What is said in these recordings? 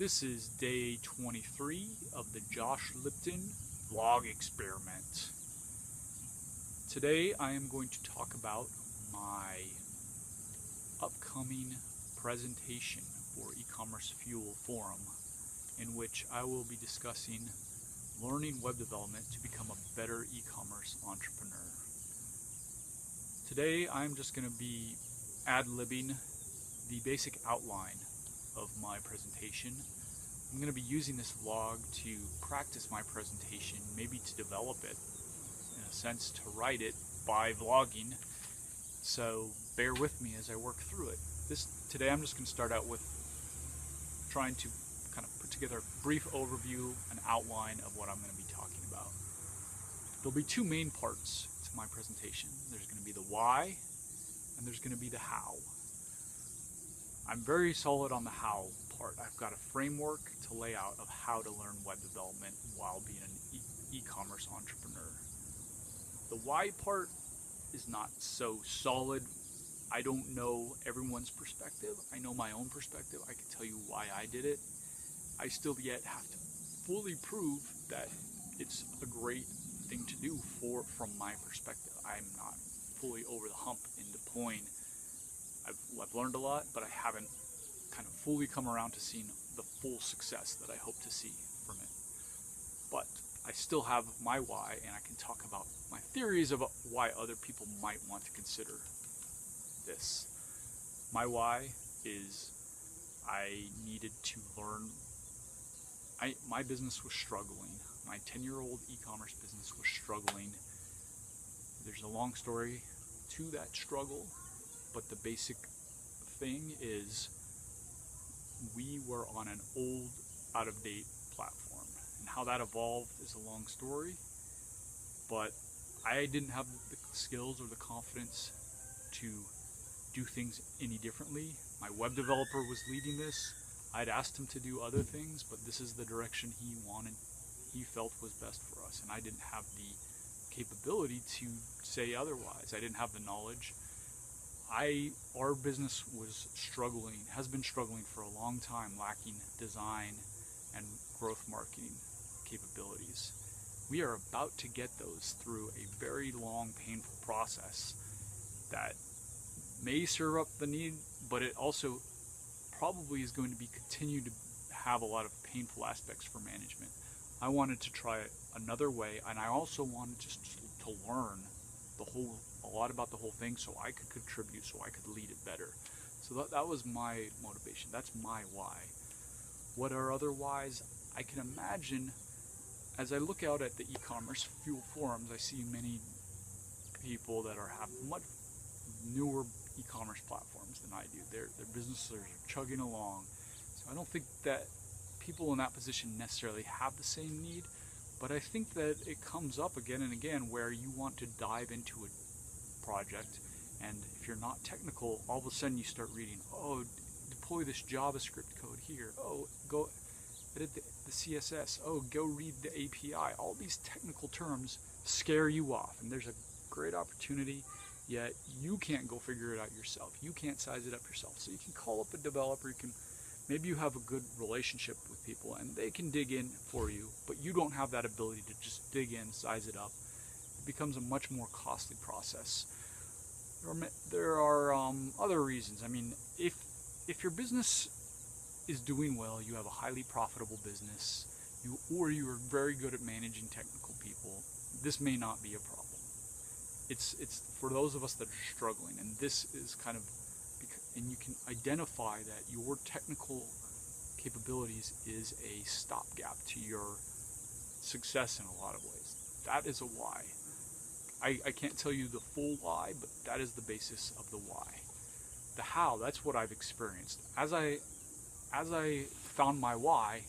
This is day 23 of the Josh Lipton vlog experiment. Today I am going to talk about my upcoming presentation for e-commerce fuel forum, in which I will be discussing learning web development to become a better e-commerce entrepreneur. Today I'm just going to be ad-libbing the basic outline of my presentation. I'm going to be using this vlog to practice my presentation, maybe to develop it, in a sense to write it by vlogging, so bear with me as I work through it. Today I'm just going to start out with trying to kind of put together a brief overview, an outline of what I'm going to be talking about. There'll be two main parts to my presentation. There's going to be the why and there's going to be the how. I'm very solid on the how part. I've got a framework to lay out of how to learn web development while being an e-commerce entrepreneur. The why part is not so solid. I don't know everyone's perspective. I know my own perspective. I can tell you why I did it. I still yet have to fully prove that it's a great thing to do from my perspective. I'm not fully over the hump in deploying. I've learned a lot, but I haven't kind of fully come around to seeing the full success that I hope to see from it. But I still have my why, and I can talk about my theories of why other people might want to consider this. My why is I needed to learn. My business was struggling. My 10-year-old e-commerce business was struggling. There's a long story to that struggle, but the basic thing is we were on an old, out-of-date platform. And how that evolved is a long story, but I didn't have the skills or the confidence to do things any differently. My web developer was leading this. I'd asked him to do other things, but this is the direction he felt was best for us, and I didn't have the capability to say otherwise. I didn't have the knowledge. Our business was struggling, has been struggling for a long time, lacking design and growth marketing capabilities. We are about to get those through a very long, painful process that may serve up the need, but it also probably is going to be continue to have a lot of painful aspects for management. I wanted to try another way, and I also wanted just to learn a lot about the whole thing so I could contribute, so I could lead it better. So that was my motivation. That's my why. What are other whys? I can imagine as I look out at the e-commerce fuel forums, I see many people that have much newer e-commerce platforms than I do. Their businesses are chugging along. So I don't think that people in that position necessarily have the same need, but I think that it comes up again and again where you want to dive into a project, and if you're not technical, all of a sudden you start reading, oh, deploy this JavaScript code here, oh, go edit the CSS, oh, go read the API. All these technical terms scare you off, and there's a great opportunity, yet you can't go figure it out yourself. You can't size it up yourself. So you can call up a developer, maybe you have a good relationship with people and they can dig in for you, but you don't have that ability to just dig in, size it up. It becomes a much more costly process. There are other reasons. I mean, if your business is doing well, you have a highly profitable business, or you are very good at managing technical people, this may not be a problem. It's for those of us that are struggling, and this is kind of, and you can identify that your technical capabilities is a stopgap to your success in a lot of ways. That is a why. I can't tell you the full why, but that is the basis of the why. The how, that's what I've experienced. As I found my why,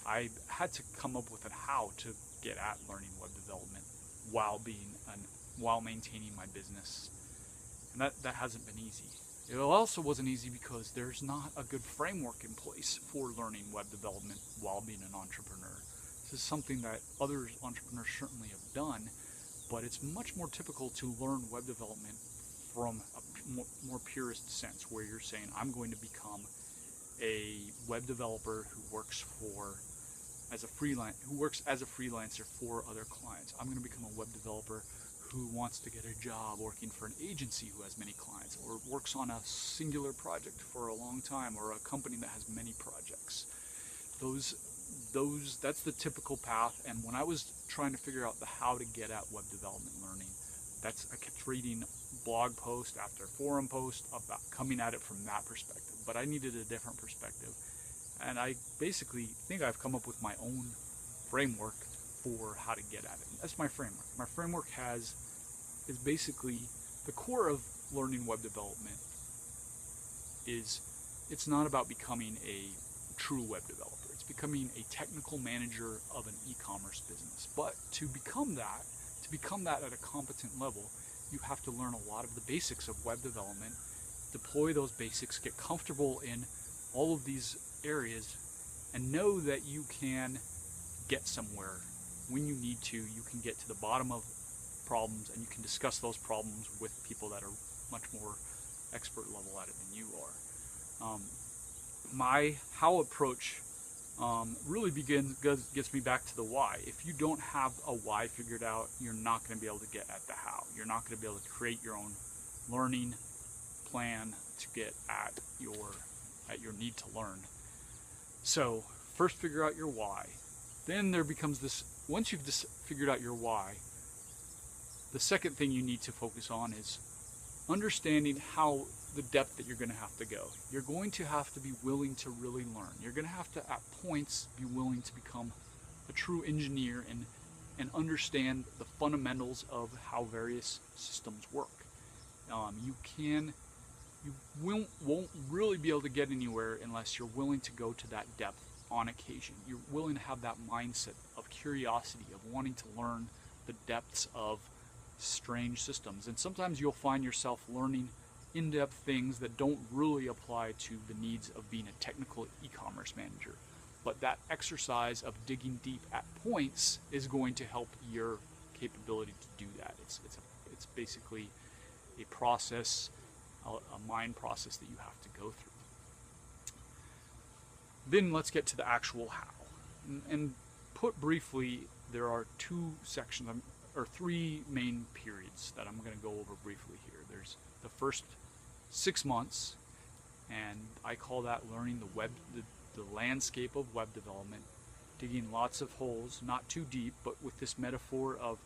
I had to come up with a how to get at learning web development while maintaining my business. And that hasn't been easy. It also wasn't easy because there's not a good framework in place for learning web development while being an entrepreneur. This is something that other entrepreneurs certainly have done, but it's much more typical to learn web development from a more purist sense, where you're saying, I'm going to become a web developer who works as a freelancer for other clients. I'm going to become a web developer who wants to get a job working for an agency who has many clients, or works on a singular project for a long time, or a company that has many projects. That's the typical path. And when I was trying to figure out the how to get at web development learning, I kept reading blog post after forum post about coming at it from that perspective. But I needed a different perspective, and I basically think I've come up with my own framework for how to get at it. That's my framework. My framework is basically the core of learning web development. It's not about becoming a true web developer. It's becoming a technical manager of an e-commerce business. But to become that at a competent level, you have to learn a lot of the basics of web development, deploy those basics, get comfortable in all of these areas, and know that you can get somewhere when you need to. You can get to the bottom of problems, and you can discuss those problems with people that are much more expert level at it than you are. My how approach really gets me back to the why. If you don't have a why figured out, you're not going to be able to get at the how. You're not going to be able to create your own learning plan to get at your need to learn. So first figure out your why. Then there becomes this, once you've just figured out your why, the second thing you need to focus on is understanding how the depth that you're going to have to go. You're going to have to be willing to really learn. You're going to have to, at points, be willing to become a true engineer and understand the fundamentals of how various systems work. You won't really be able to get anywhere unless you're willing to go to that depth on occasion. You're willing to have that mindset of curiosity, of wanting to learn the depths of strange systems. And sometimes you'll find yourself learning in-depth things that don't really apply to the needs of being a technical e-commerce manager. But that exercise of digging deep at points is going to help your capability to do that. It's basically a process, a mind process that you have to go through. Then let's get to the actual how. And put briefly, there are two sections, or three main periods that I'm going to go over briefly here. There's the first 6 months, and I call that learning the landscape of web development, digging lots of holes, not too deep, but with this metaphor of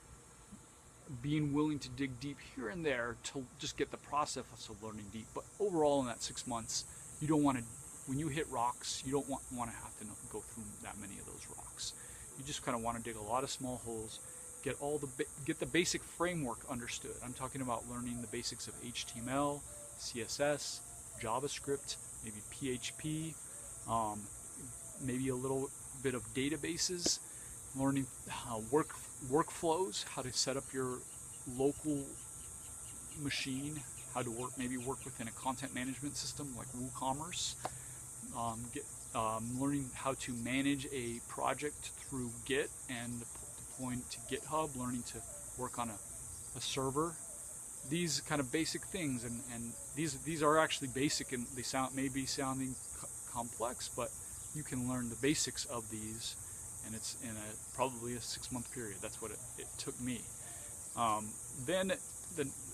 being willing to dig deep here and there to just get the process of learning deep. But overall, in that 6 months, you don't want to, when you hit rocks, you don't want to have to go through that many of those rocks. You just kind of want to dig a lot of small holes, get the basic framework understood. I'm talking about learning the basics of HTML, CSS, JavaScript, maybe PHP, maybe a little bit of databases, learning workflows, how to set up your local machine, how to maybe work within a content management system like WooCommerce, learning how to manage a project through Git and deploying to GitHub, learning to work on a server. These kind of basic things, and these are actually basic, and they may be sounding complex, but you can learn the basics of these, and it's in probably a 6-month period. That's what it took me. Then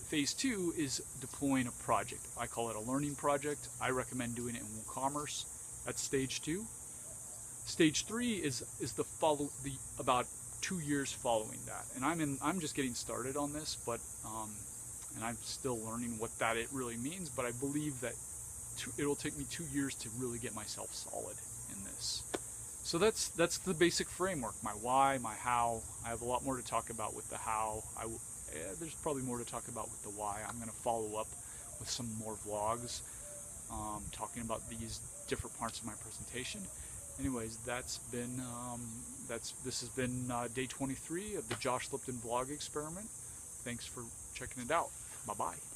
phase 2 is deploying a project. I call it a learning project. I recommend doing it in WooCommerce. That's stage 2. Stage 3 is about 2 years following that, and I'm just getting started on this, but and I'm still learning what it really means. But I believe that it'll take me 2 years to really get myself solid in this. So that's the basic framework. My why, my how. I have a lot more to talk about with the how. There's probably more to talk about with the why. I'm going to follow up with some more vlogs talking about these different parts of my presentation. Anyways, this has been day 23 of the Josh Lipton vlog experiment. Thanks for checking it out. Bye-bye.